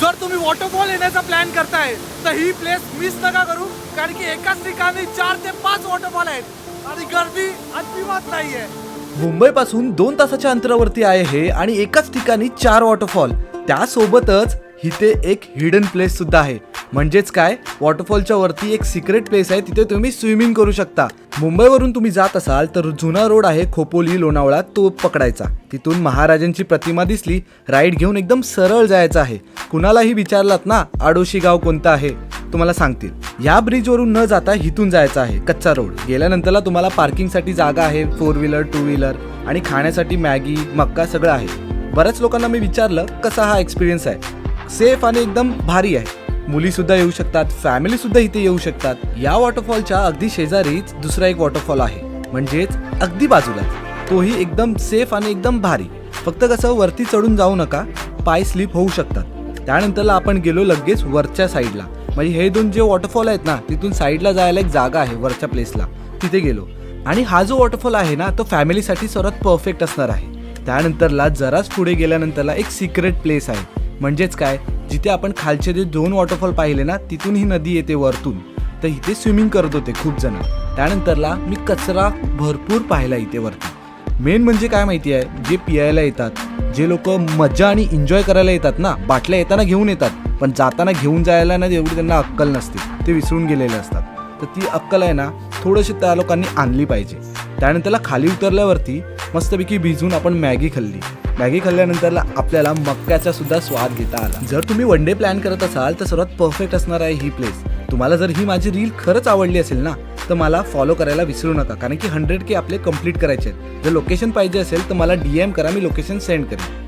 जर तुम्ही वॉटरफॉल येण्याचा प्लॅन करताय तर ही प्लेस मिस नका करू, कारण की एकाच ठिकाणी 4 ते 5 वॉटरफॉल आहेत आणि गर्दी अजिबात नाहीये. मुंबईपासून 2 तासाच्या अंतरावरती आहे हे आणि एकाच ठिकाणी 4 वॉटरफॉल, त्यासोबतच इथे एक हिडन प्लेस सुद्धा आहे. म्हणजेच काय, वॉटरफॉलच्या वरती एक सिक्रेट प्लेस आहे, तिथे तुम्ही स्विमिंग करू शकता. मुंबईवरून तुम्ही जात असाल तर जुना रोड आहे खोपोली लोणावळा, तो पकडायचा. तिथून महाराजांची प्रतिमा दिसली, राईट घेऊन एकदम सरळ जायचं आहे. कुणालाही विचारलात ना आडोशी गाव कोणतं आहे, तुम्हाला सांगतील. या ब्रिजवरून न जाता इथून जायचं आहे, कच्चा रोड. गेल्यानंतरला तुम्हाला पार्किंगसाठी जागा आहे, 4 व्हीलर 2 व्हीलर आणि खाण्यासाठी मॅगी मक्का सगळं आहे. बऱ्याच लोकांना मी विचारलं कसा हा एक्सपिरियन्स आहे. सेफ आणि एकदम भारी आहे. मुली सुद्धा येऊ शकतात, फॅमिली सुद्धा इथे येऊ शकतात. या वॉटरफॉलच्या अगदी शेजारीच दुसरा एक वॉटरफॉल आहे, म्हणजेच अगदी बाजूला, तोही एकदम सेफ आणि एकदम भारी. फक्त कसं वरती चढून जाऊ नका, पाय स्लिप होऊ शकतात. त्यानंतरला आपण गेलो लगेच वरच्या साईडला, म्हणजे हे 2 जे वॉटरफॉल आहेत ना, तिथून साईडला जायला एक जागा आहे वरच्या प्लेसला, तिथे गेलो. आणि हा जो वॉटरफॉल आहे ना, तो फॅमिलीसाठी सर्वात परफेक्ट असणार आहे. त्यानंतरला जराच पुढे गेल्यानंतरला एक सिक्रेट प्लेस आहे. म्हणजेच काय, जिथे आपण खालचे जे 2 वॉटरफॉल पाहिले ना, तिथून ही नदी येते वरतून, तर इथे स्विमिंग करत होते खूप जण. त्यानंतरला मी कचरा भरपूर पाहिला इथे वरती. मेन म्हणजे काय माहिती आहे, जे पियायला येतात, जे लोक मजा आणि एन्जॉय करायला येतात ना, बाटल्या येताना घेऊन येतात, पण जाताना घेऊन जायला ना एवढी त्यांना अक्कल नसते, ते विसरून गेलेले असतात. तर ती अक्कल आहे ना, थोडीशी त्या लोकांनी आणली पाहिजे. त्यानंतरला खाली उतरल्यावरती मस्तपैकी भिजून आपण मॅगी खाल्ली. मॅगी खाल्ल्यानंतरला आपल्याला मक्याचा सुद्धा स्वाद घेता आला. जर तुम्ही वन डे प्लॅन करत असाल तर सर्वात परफेक्ट असणार आहे ही प्लेस. तुम्हाला जर ही माझी रील खरंच आवडली असेल ना, तर मला फॉलो करायला विसरू नका, कारण की 100K आपले कंप्लीट करायचे आहेत. जर लोकेशन पाहिजे असेल तर मला DM करा, मी लोकेशन सेंड करेन.